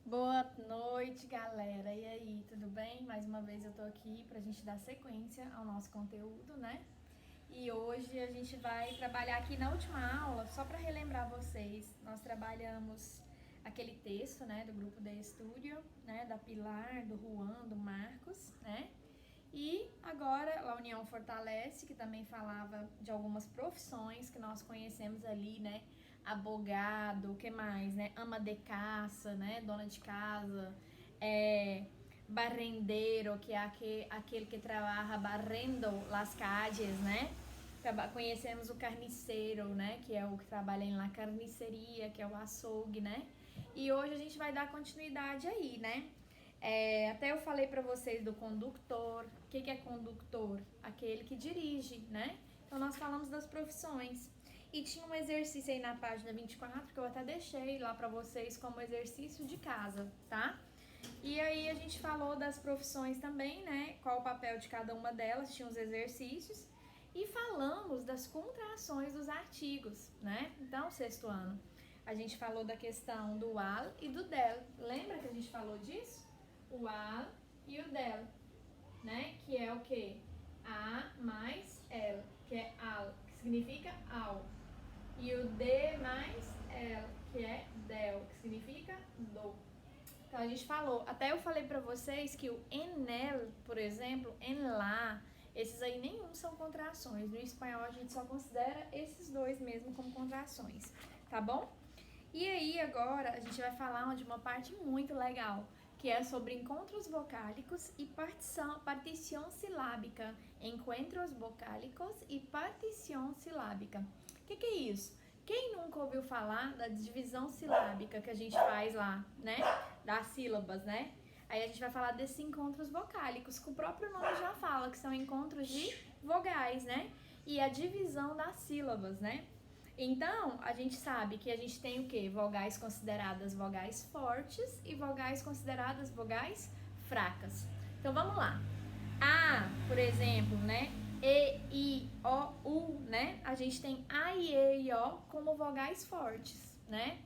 Boa noite, galera. E aí, tudo bem? Mais uma vez eu tô aqui pra gente dar sequência ao nosso conteúdo, né? E hoje a gente vai trabalhar aqui na última aula, só para relembrar vocês, nós trabalhamos aquele texto, né, do grupo de estúdio, né, da Pilar, do Juan, do Marcos, né? E agora a União Fortalece, que também falava de algumas profissões que nós conhecemos ali, né? Abogado, o que mais, né? Ama de caça, né? Dona de casa, barrendeiro, que é aquele que trabalha barrendo las calles, né? Conhecemos o carniceiro, né? Que é o que trabalha em la carniceria, que é o açougue, né? E hoje a gente vai dar continuidade aí, né? Até eu falei para vocês do condutor. O que é condutor? Aquele que dirige, né? Então nós falamos das profissões. E tinha um exercício aí na página 24 que eu até deixei lá para vocês como exercício de casa, tá? E aí a gente falou das profissões também, né? Qual o papel de cada uma delas, tinha os exercícios. E falamos das contrações dos artigos, né? Então, sexto ano, a gente falou da questão do al e do del. Lembra que a gente falou disso? O al e o del, né? Que é o quê? A mais el, que é al, que significa ao. E o de mais el, que é del, que significa do. Então a gente falou, até eu falei pra vocês que o enel, por exemplo, en la, esses aí nenhum são contrações. No espanhol a gente só considera esses dois mesmo como contrações, tá bom? E aí agora a gente vai falar de uma parte muito legal, que é sobre encontros vocálicos e partição silábica. Encontros vocálicos e partição silábica. O que é isso? Quem nunca ouviu falar da divisão silábica que a gente faz lá, né? Das sílabas, né? Aí a gente vai falar desses encontros vocálicos, que o próprio nome já fala, que são encontros de vogais, né? E a divisão das sílabas, né? Então, a gente sabe que a gente tem o quê? Vogais consideradas vogais fortes e vogais consideradas vogais fracas. Então, vamos lá. A, por exemplo, né? E, I, O, U, né? A gente tem A, I, E e O como vogais fortes, né?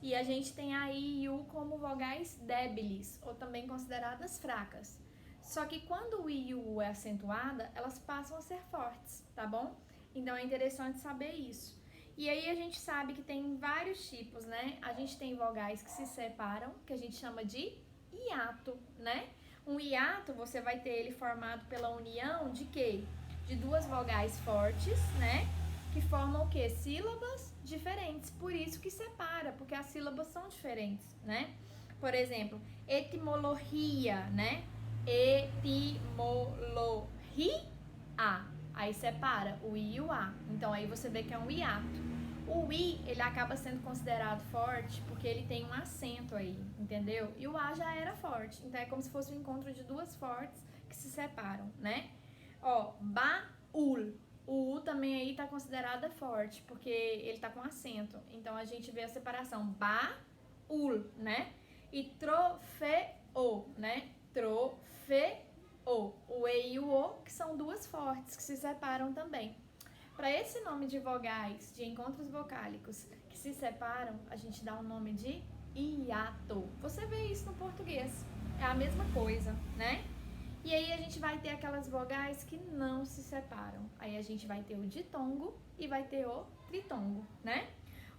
E a gente tem a I e U como vogais débiles, ou também consideradas fracas. Só que quando o I e o U é acentuada, elas passam a ser fortes, tá bom? Então é interessante saber isso. E aí a gente sabe que tem vários tipos, né? A gente tem vogais que se separam, que a gente chama de hiato, né? Um hiato, você vai ter ele formado pela união de quê? De duas vogais fortes, né? Que formam o quê? Sílabas diferentes. Por isso que separa, porque as sílabas são diferentes, né? Por exemplo, etimologia, né? Etimologia. Aí separa o I e o A. Então aí você vê que é um hiato. O I, ele acaba sendo considerado forte porque ele tem um acento aí, entendeu? E o A já era forte. Então é como se fosse um encontro de duas fortes que se separam, né? Ó, baúl. O U também aí tá considerada forte, porque ele tá com acento. Então a gente vê a separação baúl, né? E troféu, né? Troféu. O E e o O, que são duas fortes, que se separam também. Para esse nome de vogais, de encontros vocálicos que se separam, a gente dá o nome de hiato. Você vê isso no português, é a mesma coisa, né? E aí a gente vai ter aquelas vogais que não se separam. Aí a gente vai ter o ditongo e vai ter o tritongo, né?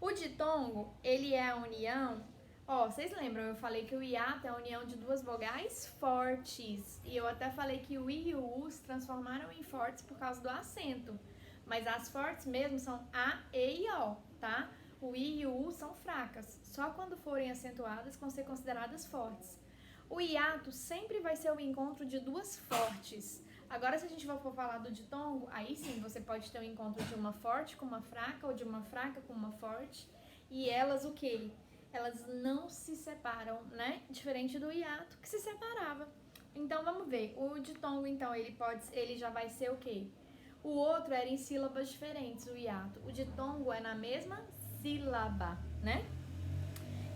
O ditongo, ele é a união... Ó, vocês lembram, eu falei que o hiato é a união de duas vogais fortes. E eu até falei que o I e o U se transformaram em fortes por causa do acento. Mas as fortes mesmo são A, E e O, tá? O I e o U são fracas. Só quando forem acentuadas vão ser consideradas fortes. O hiato sempre vai ser o encontro de duas fortes. Agora, se a gente for falar do ditongo, aí sim você pode ter o encontro de uma forte com uma fraca ou de uma fraca com uma forte. E elas o quê? Elas não se separam, né? Diferente do hiato que se separava. Então vamos ver. O ditongo, então, ele já vai ser o quê? O outro era em sílabas diferentes, o hiato. O ditongo é na mesma sílaba, né?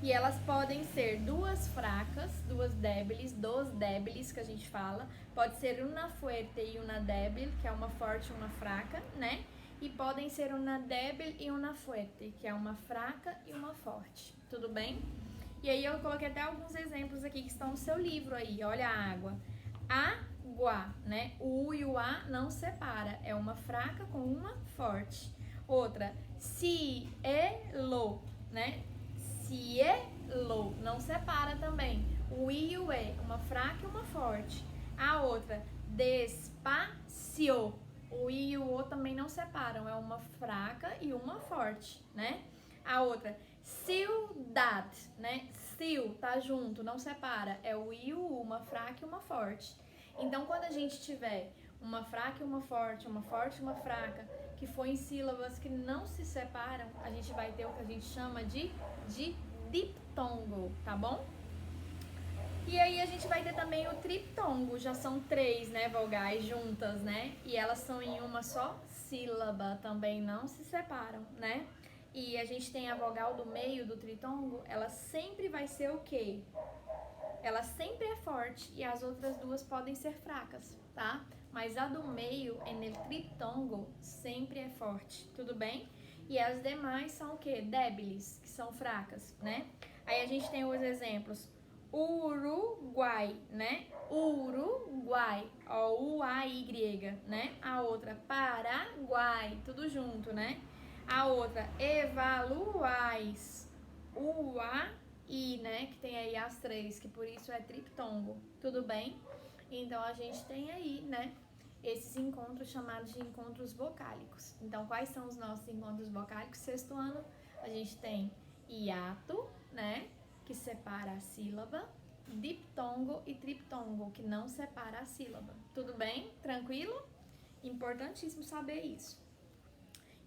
E elas podem ser duas fracas, duas débiles, dos débiles que a gente fala. Pode ser uma fuerte e uma débil, que é uma forte e uma fraca, né? E podem ser uma débil e uma fuerte, que é uma fraca e uma forte. Tudo bem? E aí eu coloquei até alguns exemplos aqui que estão no seu livro aí. Olha a água. Água, né? O U e o A não separa. É uma fraca com uma forte. Outra, cielo, né? Cielo, não separa também. O I e o E, uma fraca e uma forte. A outra, despacio. O I e o O também não separam, é uma fraca e uma forte, né? A outra, ciudad, né? Sil, tá junto, não separa. É o I e o U, uma fraca e uma forte. Então, quando a gente tiver uma fraca e uma forte e uma fraca, que for em sílabas que não se separam, a gente vai ter o que a gente chama de diptongo, tá bom? E aí a gente vai ter também o triptongo, já são 3, né, vogais juntas, né? E elas são em uma só sílaba, também não se separam, né? E a gente tem a vogal do meio do tritongo, ela sempre vai ser o quê? Ela sempre é forte e as outras duas podem ser fracas, tá? Mas a do meio, en el tritongo, sempre é forte, tudo bem? E as demais são o quê? Débiles, que são fracas, né? Aí a gente tem os exemplos. Uruguai, né? Uruguai, ó, U-A-Y, né? A outra, Paraguai, tudo junto, né? A outra, evaluais, U-A-I, né? Que tem aí as 3, que por isso é triptongo, tudo bem? Então a gente tem aí, né? Esses encontros chamados de encontros vocálicos. Então, quais são os nossos encontros vocálicos? Sexto ano, a gente tem hiato, né? Que separa a sílaba, diptongo e triptongo, que não separa a sílaba. Tudo bem? Tranquilo? Importantíssimo saber isso.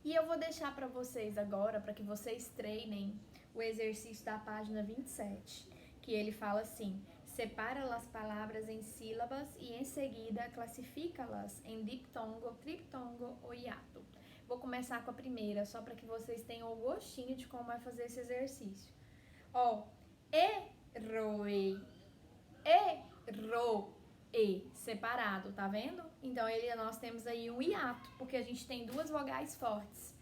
E eu vou deixar para vocês agora, para que vocês treinem o exercício da página 27, que ele fala assim: separa as palavras em sílabas e em seguida classifica-las em diptongo, triptongo ou hiato. Vou começar com a primeira, só para que vocês tenham o gostinho de como é fazer esse exercício. Ó, erroe, erroe, separado, tá vendo? Então nós temos aí um hiato, porque a gente tem duas vogais fortes.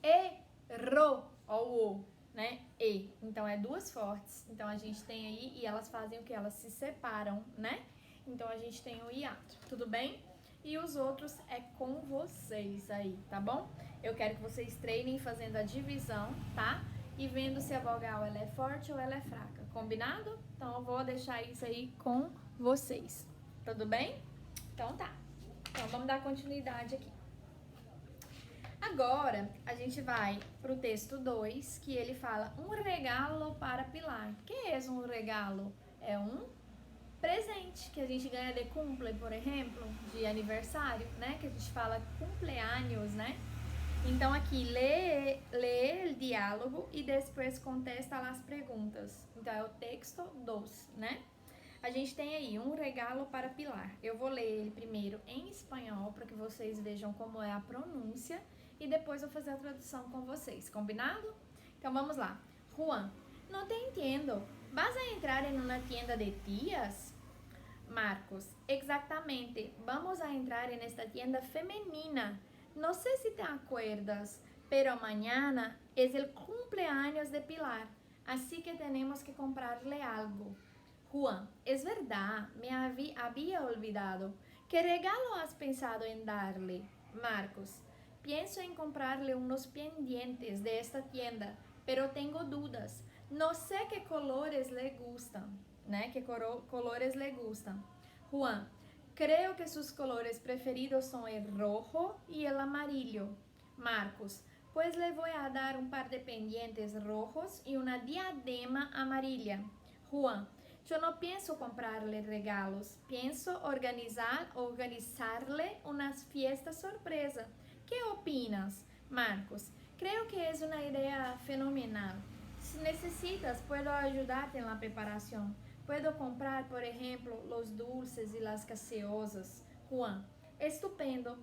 Erro, ó o O, né? E. Então é duas fortes. Então a gente tem aí, e elas fazem o que? Elas se separam, né? Então a gente tem o hiato, tudo bem? E os outros é com vocês aí, tá bom? Eu quero que vocês treinem fazendo a divisão, tá? E vendo se a vogal ela é forte ou ela é fraca, combinado? Então eu vou deixar isso aí com vocês, tudo bem? Então tá, então vamos dar continuidade aqui. Agora a gente vai pro texto 2, que ele fala um regalo para Pilar. Que é um regalo? É um presente que a gente ganha de cumple, por exemplo, de aniversário, né? Que a gente fala cumpleaños, né? Então aqui, lê o diálogo e depois contesta as perguntas. Então é o texto 2, né? A gente tem aí um regalo para Pilar. Eu vou ler ele primeiro em espanhol para que vocês vejam como é a pronúncia e depois vou fazer a tradução com vocês, combinado? Então vamos lá. Juan, não te entendo. ¿Vas a entrar en una tienda de tías? Marcos, exactamente. Vamos a entrar en esta tienda femenina. No sé si te acuerdas, pero mañana es el cumpleaños de Pilar, así que tenemos que comprarle algo. Juan, es verdad, me había olvidado. ¿Qué regalo has pensado en darle? Marcos, pienso en comprarle unos pendientes de esta tienda, pero tengo dudas. No sé qué colores le gustan, ¿né? ¿Qué colores le gustan? Juan, creo que sus colores preferidos son el rojo y el amarillo. Marcos, pues le voy a dar un par de pendientes rojos y una diadema amarilla. Juan, yo no pienso comprarle regalos, pienso organizarle unas fiestas sorpresa. ¿Qué opinas? Marcos, creo que es una idea fenomenal. Si necesitas, puedo ayudarte en la preparación. Puedo comprar, por ejemplo, los dulces y las gaseosas. Juan, estupendo.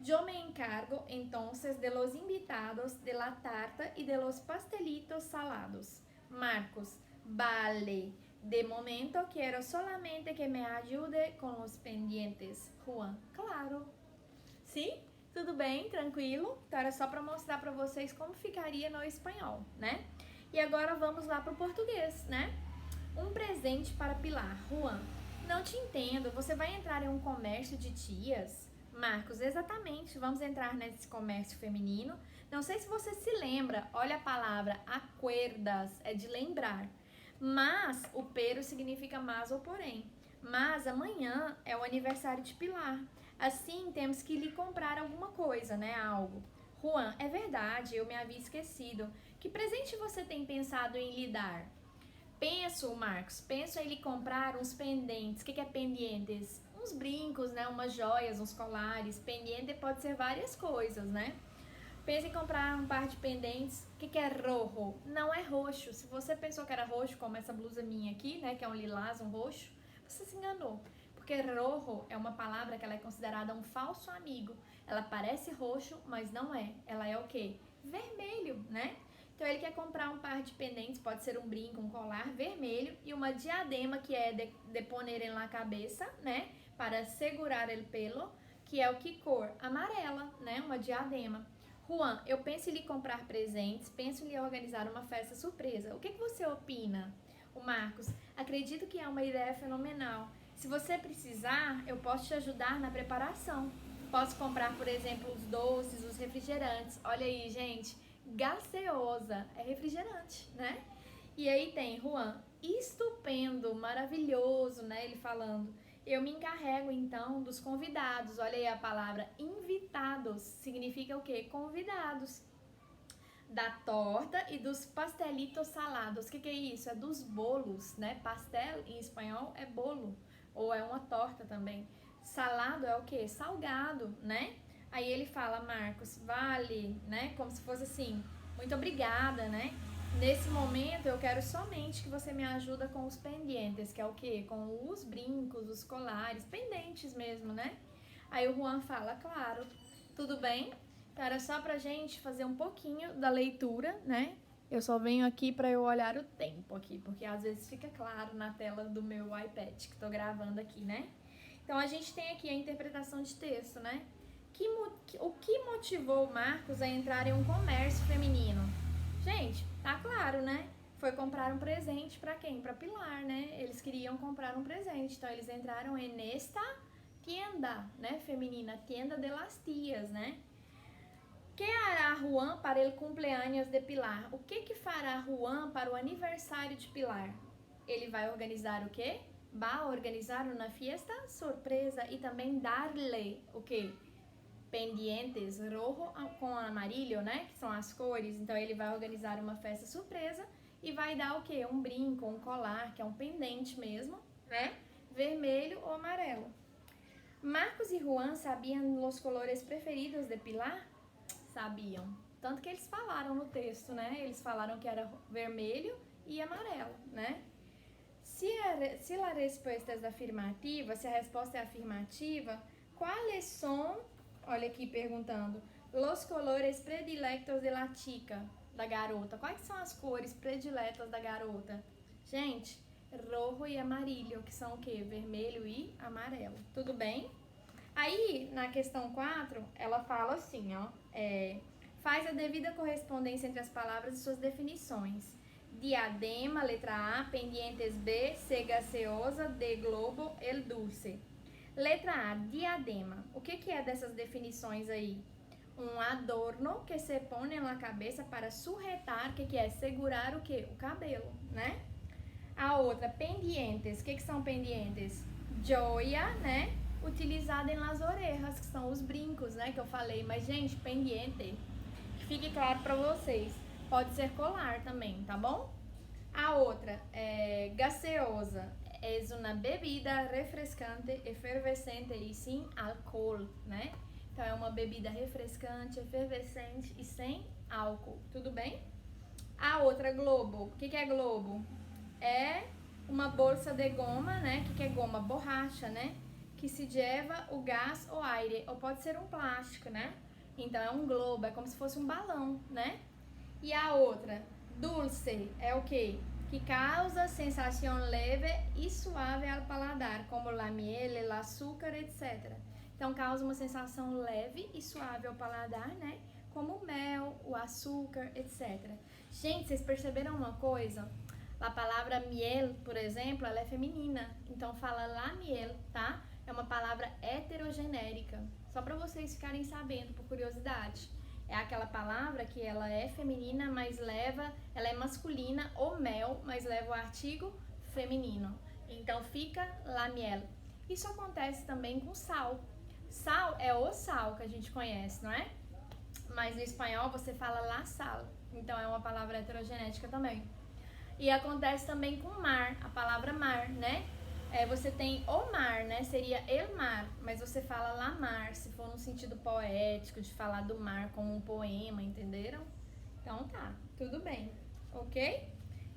Yo me encargo entonces de los invitados, de la tarta y de los pastelitos salados. Marcos, vale. De momento quiero solamente que me ayude con los pendientes. Juan, claro. Sim? Tudo bem? Tranquilo? Então era só para mostrar para vocês como ficaria no espanhol, né? E agora vamos lá para o português, né? Um presente para Pilar. Juan, não te entendo. Você vai entrar em um comércio de tias? Marcos, exatamente. Vamos entrar nesse comércio feminino. Não sei se você se lembra. Olha a palavra acuerdas, é de lembrar. Mas, o pero significa mas ou porém. Mas amanhã é o aniversário de Pilar. Assim, temos que lhe comprar alguma coisa, né? Algo. Juan, é verdade, eu me havia esquecido. Que presente você tem pensado em lhe dar? Penso em lhe comprar uns pendentes. O que é pendientes? Uns brincos, né? Umas joias, uns colares. Pendiente pode ser várias coisas, né? Pensa em comprar um par de pendentes. O que é rojo? Não é roxo. Se você pensou que era roxo, como essa blusa minha aqui, né? Que é um lilás, um roxo, você se enganou. Porque rojo é uma palavra que ela é considerada um falso amigo. Ela parece roxo, mas não é. Ela é o quê? Vermelho, né? Então ele quer comprar um par de pendentes, pode ser um brinco, um colar vermelho e uma diadema que é de poner em la cabeça, né? Para segurar el pelo, que é o que cor? Amarela, né? Uma diadema. Juan, eu penso em lhe comprar presentes, penso em lhe organizar uma festa surpresa. O que você opina? O Marcos, acredito que é uma ideia fenomenal. Se você precisar, eu posso te ajudar na preparação. Posso comprar, por exemplo, os doces, os refrigerantes. Olha aí, gente, gaseosa é refrigerante, né? E aí tem Juan, estupendo, maravilhoso, né? Ele falando. Eu me encarrego, então, dos convidados. Olha aí a palavra invitados. Significa o quê? Convidados. Da torta e dos pastelitos salados. O que é isso? É dos bolos, né? Pastel, em espanhol, é bolo. Ou é uma torta também. Salado é o quê? Salgado, né? Aí ele fala, Marcos, vale, né? Como se fosse assim, muito obrigada, né? Nesse momento, eu quero somente que você me ajuda com os pendientes, que é o quê? Com os brincos, os colares, pendentes mesmo, né? Aí o Juan fala, claro, tudo bem? Então, era só pra gente fazer um pouquinho da leitura, né? Eu só venho aqui pra eu olhar o tempo aqui, porque às vezes fica claro na tela do meu iPad, que tô gravando aqui, né? Então, a gente tem aqui a interpretação de texto, né? O que motivou o Marcos a entrar em um comércio feminino? Gente, tá claro, né? Foi comprar um presente para quem? Para Pilar, né? Eles queriam comprar um presente, então eles entraram nesta tienda, né? Feminina, tienda de las tías, né? Que hará Juan para el cumpleaños de Pilar? O que fará Juan para o aniversário de Pilar? Ele vai organizar o quê? Vai organizar uma fiesta surpresa e também dar-lhe o quê? Pendientes rojo com amarillo, né? Que são as cores. Então ele vai organizar uma festa surpresa e vai dar o quê? Um brinco, um colar, que é um pendente mesmo, né? Vermelho ou amarelo. Marcos e Juan sabiam os colores preferidos de Pilar? Sabiam. Tanto que eles falaram no texto, né? Eles falaram que era vermelho e amarelo, né? Se a resposta é afirmativa, se a resposta é afirmativa, quais são, olha aqui perguntando, os colores predilectos de la chica, da garota? Quais são as cores prediletas da garota? Gente, rojo e amarillo, que são o quê? Vermelho e amarelo. Tudo bem? Aí, na questão 4, ela fala assim, ó, faz a devida correspondência entre as palavras e suas definições. Diadema, letra A, pendientes B, C gaseosa, D globo, el dulce. Letra A, diadema. O que é dessas definições aí? Um adorno que se põe na cabeça para surretar, que é segurar o quê? O cabelo, né? A outra, pendientes. O que são pendientes? Joia, né? Utilizada em las orejas, que são os brincos, né? Que eu falei. Mas, gente, pendiente, que fique claro para vocês. Pode ser colar também, tá bom? A outra é gaseosa. É uma bebida refrescante, efervescente e sem álcool, né? Então, é uma bebida refrescante, efervescente e sem álcool. Tudo bem? A outra, globo. O que é globo? É uma bolsa de goma, né? O que é goma? Borracha, né? Que se leva o gás ou aire. Ou pode ser um plástico, né? Então, é um globo. É como se fosse um balão, né? E a outra, dulce, é o quê? Que causa sensação leve e suave ao paladar, como la miel, el açúcar, etc. Então, causa uma sensação leve e suave ao paladar, né? Como o mel, o açúcar, etc. Gente, vocês perceberam uma coisa? A palavra miel, por exemplo, ela é feminina. Então fala la miel, tá? É uma palavra heterogenérica. Só para vocês ficarem sabendo, por curiosidade. É aquela palavra que ela é feminina, mas ela é masculina, ou mel, mas leva o artigo feminino. Então fica la miel. Isso acontece também com sal. Sal é o sal que a gente conhece, não é? Mas no espanhol você fala la sal. Então é uma palavra heterogenética também. E acontece também com mar, a palavra mar, né? Você tem o mar, né? Seria el mar, mas você fala la mar, se for no sentido poético, de falar do mar como um poema, entenderam? Então tá, tudo bem, ok?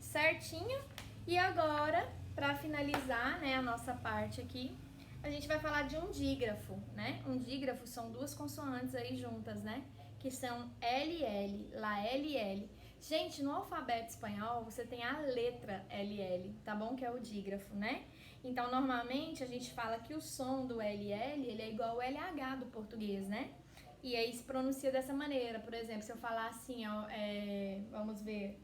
Certinho? E agora, para finalizar, né, a nossa parte aqui, a gente vai falar de um dígrafo, né? Um dígrafo são duas consoantes aí juntas, né? Que são LL, lá LL. Gente, no alfabeto espanhol você tem a letra LL, tá bom? Que é o dígrafo, né? Então, normalmente a gente fala que o som do LL, ele é igual ao LH do português, né? E aí se pronuncia dessa maneira. Por exemplo, se eu falar assim, ó, vamos ver,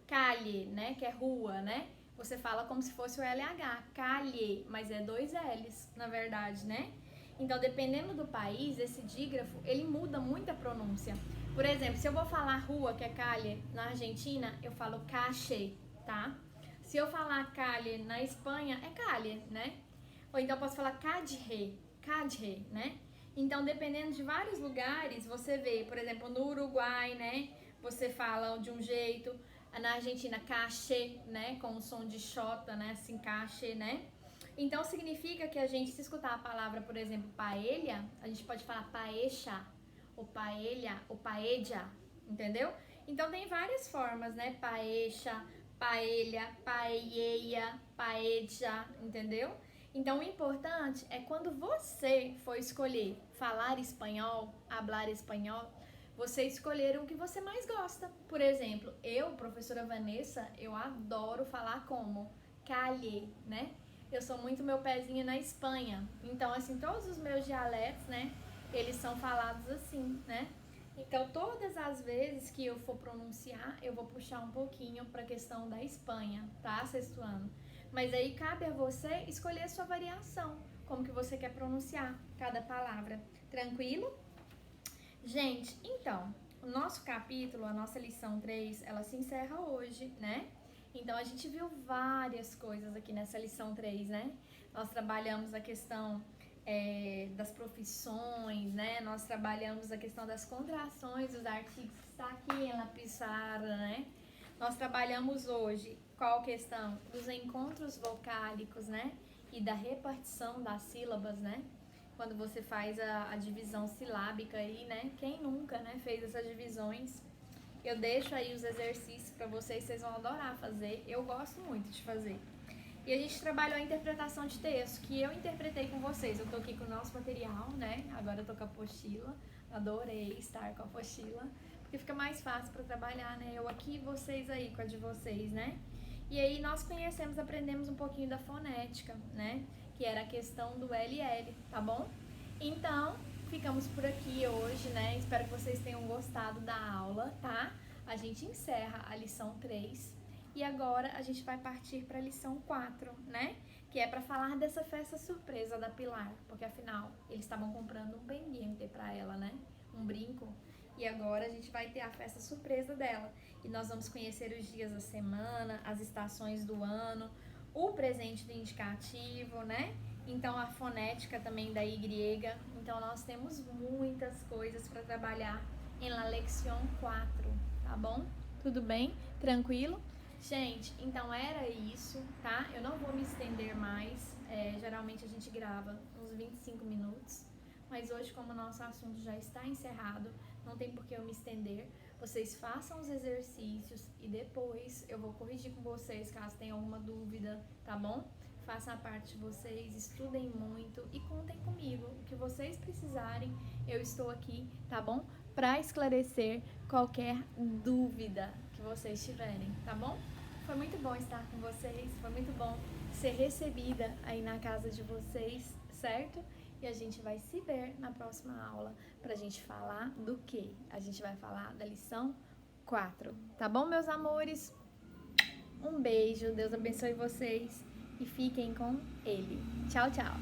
calle, né? Que é rua, né? Você fala como se fosse o LH, calle, mas é dois L's, na verdade, né? Então, dependendo do país, esse dígrafo, ele muda muito a pronúncia. Por exemplo, se eu vou falar rua, que é calle, na Argentina, eu falo calle, tá? Se eu falar calle na Espanha, é calle, né? Ou então eu posso falar cadre, né? Então, dependendo de vários lugares, você vê, por exemplo, no Uruguai, né? Você fala de um jeito, na Argentina, cache, né? Com o som de xota, né? Assim, cache, né? Então, significa que a gente, se escutar a palavra, por exemplo, paella, a gente pode falar paecha, ou paella, ou paella, entendeu? Então, tem várias formas, né? Paecha, paella, paella, paella, entendeu? Então, o importante é quando você for escolher falar espanhol, hablar espanhol, você escolher o que você mais gosta. Por exemplo, eu, professora Vanessa, eu adoro falar como calle, né? Eu sou muito meu pezinho na Espanha. Então, assim, todos os meus dialetos, né, eles são falados assim, né? Então, todas as vezes que eu for pronunciar, eu vou puxar um pouquinho para a questão da Espanha, tá, sexto ano? Mas aí cabe a você escolher a sua variação, como que você quer pronunciar cada palavra. Tranquilo? Gente, então, o nosso capítulo, a nossa lição 3, ela se encerra hoje, né? Então, a gente viu várias coisas aqui nessa lição 3, né? Nós trabalhamos a questão das profissões, né? Nós trabalhamos a questão das contrações dos artigos que está aqui na pissarra, né? Nós trabalhamos hoje qual questão? Dos encontros vocálicos, né? E da repartição das sílabas, né? Quando você faz a divisão silábica aí, né? Quem nunca, né, fez essas divisões? Eu deixo aí os exercícios para vocês vão adorar fazer. Eu gosto muito de fazer. E a gente trabalhou a interpretação de texto, que eu interpretei com vocês. Eu tô aqui com o nosso material, né? Agora eu tô com a apostila. Adorei estar com a apostila, porque fica mais fácil para trabalhar, né? Eu aqui e vocês aí com a de vocês, né? E aí nós aprendemos um pouquinho da fonética, né? Que era a questão do LL, tá bom? Então, ficamos por aqui hoje, né? Espero que vocês tenham gostado da aula, tá? A gente encerra a lição 3 e agora a gente vai partir para a lição 4, né? Que é para falar dessa festa surpresa da Pilar, porque afinal eles estavam comprando um pendiente para ela, né? Um brinco. E agora a gente vai ter a festa surpresa dela. E nós vamos conhecer os dias da semana, as estações do ano, o presente do indicativo, né? Então a fonética também da Y. Então nós temos muitas coisas para trabalhar em La Lección 4, tá bom? Tudo bem? Tranquilo? Gente, então era isso, tá? Eu não vou me estender mais. Geralmente a gente grava uns 25 minutos. Mas hoje, como o nosso assunto já está encerrado, não tem por que eu me estender. Vocês façam os exercícios e depois eu vou corrigir com vocês caso tenham alguma dúvida, tá bom? Façam a parte de vocês, estudem muito e contem comigo. O que vocês precisarem, eu estou aqui, tá bom? Para esclarecer qualquer dúvida que vocês tiverem, tá bom? Foi muito bom estar com vocês, foi muito bom ser recebida aí na casa de vocês, certo? E a gente vai se ver na próxima aula pra gente falar do quê? A gente vai falar da lição 4, tá bom, meus amores? Um beijo, Deus abençoe vocês e fiquem com Ele. Tchau, tchau!